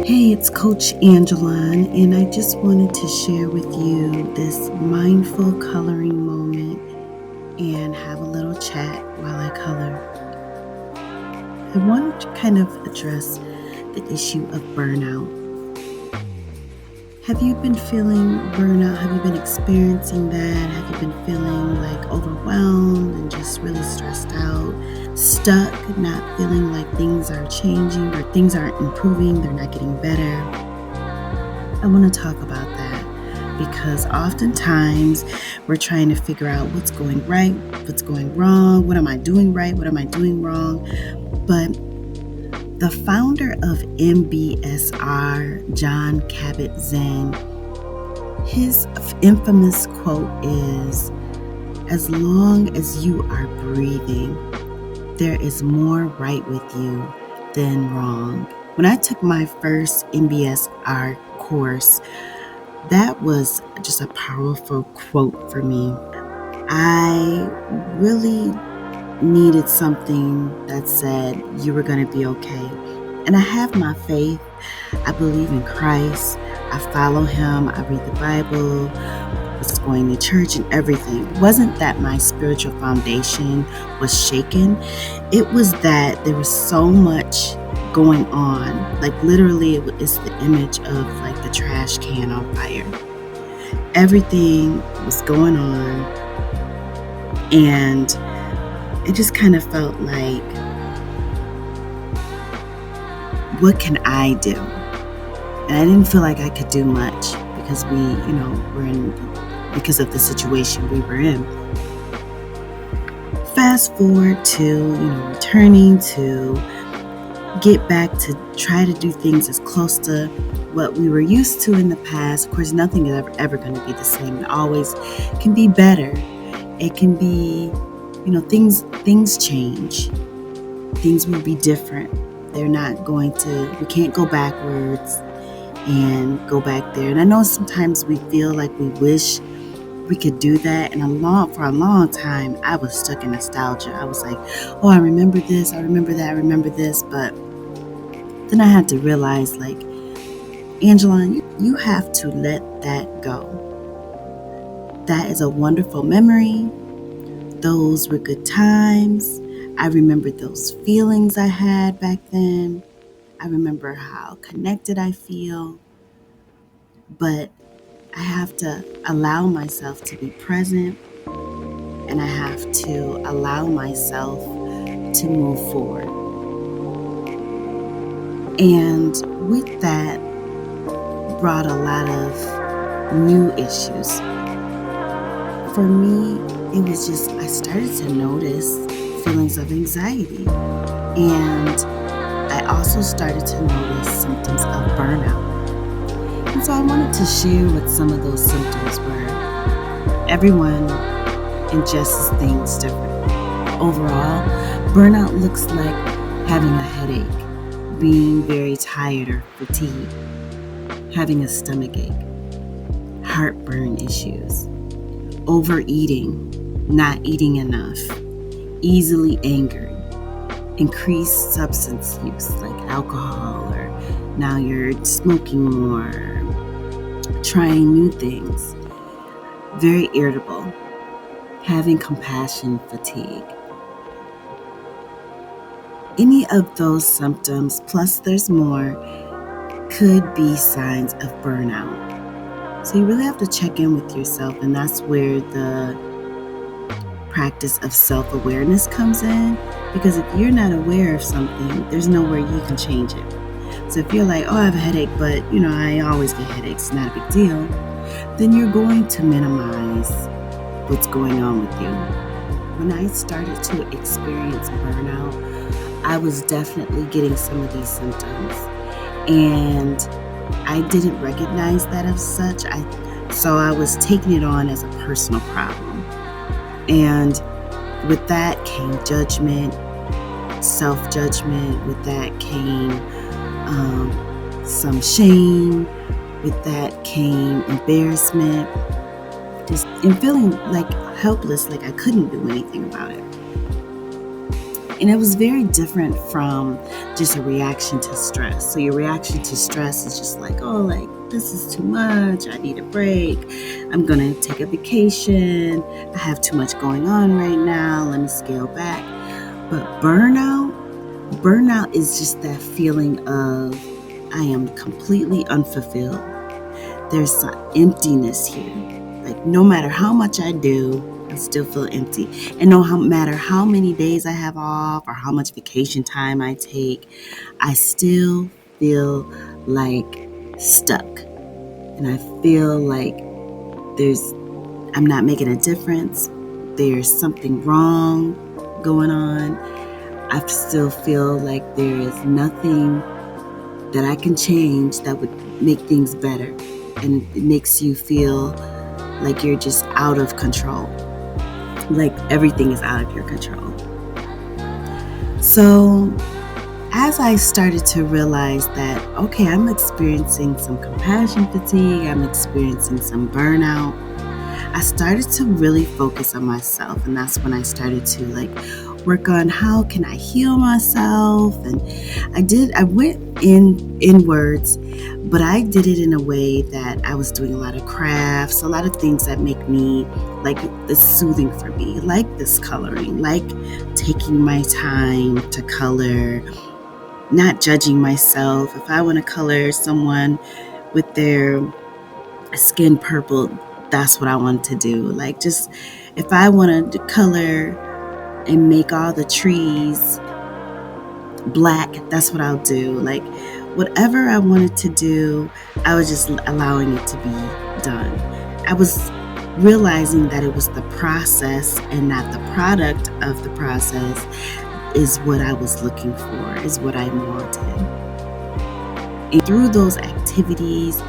Hey, it's Coach Anjalon, and I just wanted to share with you this mindful coloring moment and have a little chat while I color. I wanted to kind of address the issue of burnout. Have you been feeling burnout? Have you been experiencing that? Have you been feeling like overwhelmed and just really stressed out, stuck, not feeling like things are changing or things aren't improving, they're not getting better? I want to talk about that because oftentimes we're trying to figure out what's going right, what's going wrong, what am I doing right, what am I doing wrong. But the founder of MBSR, John Kabat-Zinn, his infamous quote is, "As long as you are breathing, there is more right with you than wrong." When I took my first MBSR course, that was just a powerful quote for me. I really needed something that said you were going to be okay. And I have my faith. I believe in Christ. I follow him. I read the Bible. I was going to church and everything. It wasn't that my spiritual foundation was shaken. It was that there was so much going on. Like literally it's the image of like the trash can on fire. Everything was going on, and it just kind of felt like, what can I do? And I didn't feel like I could do much because because of the situation we were in. Fast forward to, returning to get back to try to do things as close to what we were used to in the past. Of course, nothing is ever going to be the same. It always can be better. It can be, things change. Things will be different. They're not going to, we can't go backwards and go back there. And I know sometimes we feel like we wish we could do that. And for a long time, I was stuck in nostalgia. I was like, oh, I remember this, I remember that, I remember this. But then I had to realize, like, Anjalon, you have to let that go. That is a wonderful memory. Those were good times. I remember those feelings I had back then. I remember how connected I feel. But I have to allow myself to be present, and I have to allow myself to move forward. And with that brought a lot of new issues. For me, it was just, I started to notice feelings of anxiety. And I also started to notice symptoms of burnout. And so I wanted to share what some of those symptoms were. Everyone ingests things differently. Overall, burnout looks like having a headache, being very tired or fatigued, having a stomach ache, heartburn issues, overeating, not eating enough, easily angered, increased substance use like alcohol, or now you're smoking more, trying new things, very irritable, having compassion fatigue. Any of those symptoms, plus there's more, could be signs of burnout. So you really have to check in with yourself, and that's where the practice of self-awareness comes in. Because if you're not aware of something, there's nowhere you can change it. So if you're like, oh, I have a headache, but I always get headaches, not a big deal, then you're going to minimize what's going on with you. When I started to experience burnout, I was definitely getting some of these symptoms, and I didn't recognize that as such. So I was taking it on as a personal problem. And with that came judgment, self-judgment. With that came some shame. With that came embarrassment. And feeling like helpless, like I couldn't do anything about it. And it was very different from just a reaction to stress. So your reaction to stress is just like, oh, like, this is too much. I need a break. I'm going to take a vacation. I have too much going on right now. Let me scale back. But burnout is just that feeling of I am completely unfulfilled. There's some emptiness here. Like, no matter how much I do, I still feel empty. And no matter how many days I have off or how much vacation time I take, I still feel like stuck. And I feel like I'm not making a difference. There's something wrong going on. I still feel like there is nothing that I can change that would make things better. And it makes you feel like you're just out of control. Like everything is out of your control. So as I started to realize that, okay, I'm experiencing some compassion fatigue, I'm experiencing some burnout, I started to really focus on myself. And that's when I started to work on how can I heal myself. And I went inwards, but I did it in a way that I was doing a lot of crafts, a lot of things that make me this soothing for me, like this coloring, like taking my time to color, not judging myself. If I want to color someone with their skin purple, that's what I want to do. Just if I wanted to color and make all the trees black, that's what I'll do. Whatever I wanted to do, I was just allowing it to be done. I was realizing that it was the process and not the product of the process is what I was looking for, is what I wanted. And through those activities,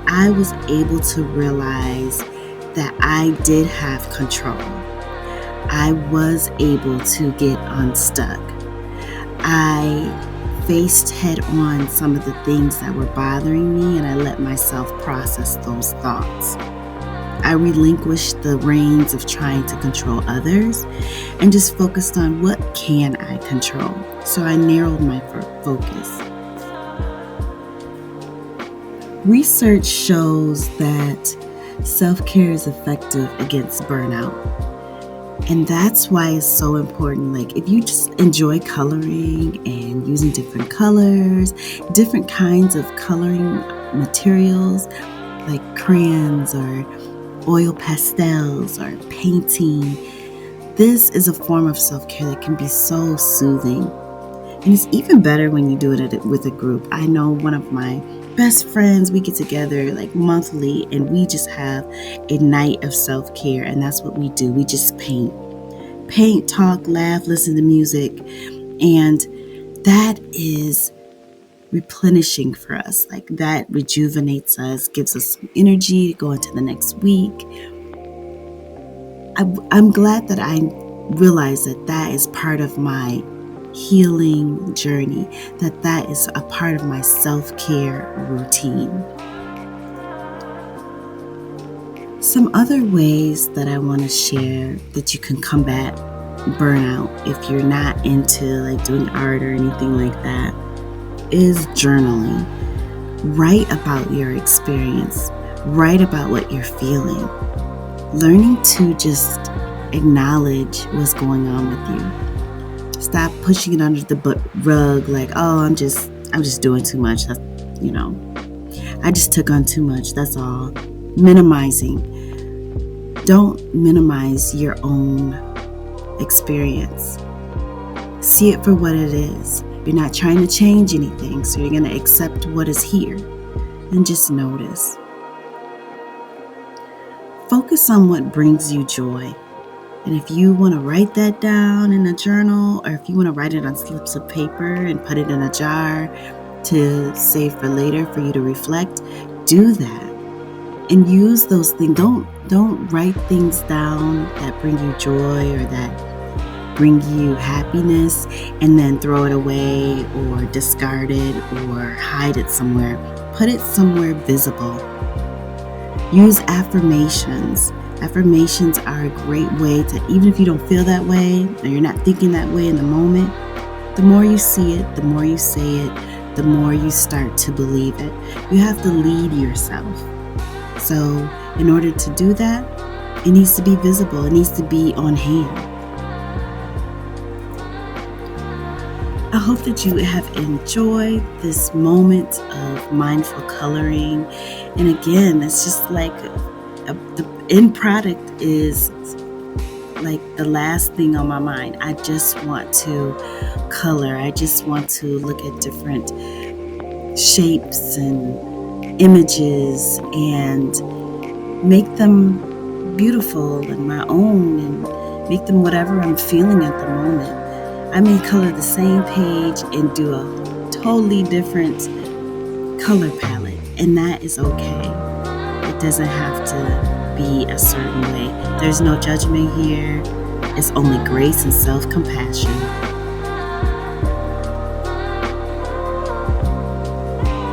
I was able to realize that I did have control. I was able to get unstuck. I faced head on some of the things that were bothering me, and I let myself process those thoughts. I relinquished the reins of trying to control others and just focused on what can I control. So I narrowed my focus. Research shows that self-care is effective against burnout. And that's why it's so important. If you just enjoy coloring and using different colors, different kinds of coloring materials like crayons or oil pastels or painting, this is a form of self-care that can be so soothing. And it's even better when you do it with a group. I know one of my best friends, we get together monthly and we just have a night of self-care, and that's what we do. We just paint, talk, laugh, listen to music, and that is replenishing for us. That rejuvenates us, gives us some energy to go into the next week. I'm glad that I realized that is part of my healing journey, that is a part of my self-care routine. Some other ways that I want to share that you can combat burnout if you're not into doing art or anything like that is journaling. Write about your experience. Write about what you're feeling. Learning to just acknowledge what's going on with you. Stop pushing it under the rug I'm just doing too much. That's, I just took on too much. That's all. Minimizing. Don't minimize your own experience. See it for what it is. You're not trying to change anything, so you're going to accept what is here and just notice. Focus on what brings you joy. And if you want to write that down in a journal, or if you want to write it on slips of paper and put it in a jar to save for later for you to reflect, do that. And use those things. Don't write things down that bring you joy or that bring you happiness and then throw it away or discard it or hide it somewhere. Put it somewhere visible. Use affirmations. Affirmations are a great way to, even if you don't feel that way or you're not thinking that way in the moment, the more you see it, the more you say it, the more you start to believe it. You have to lead yourself. So in order to do that, it needs to be visible. It needs to be on hand. I hope that you have enjoyed this moment of mindful coloring. And again, it's just like the end product is like the last thing on my mind. I just want to color. I just want to look at different shapes and images and make them beautiful and my own and make them whatever I'm feeling at the moment. I may color the same page and do a totally different color palette, and that is okay. It doesn't have to be a certain way. There's no judgment here. It's only grace and self-compassion.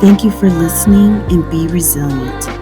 Thank you for listening, and be resilient.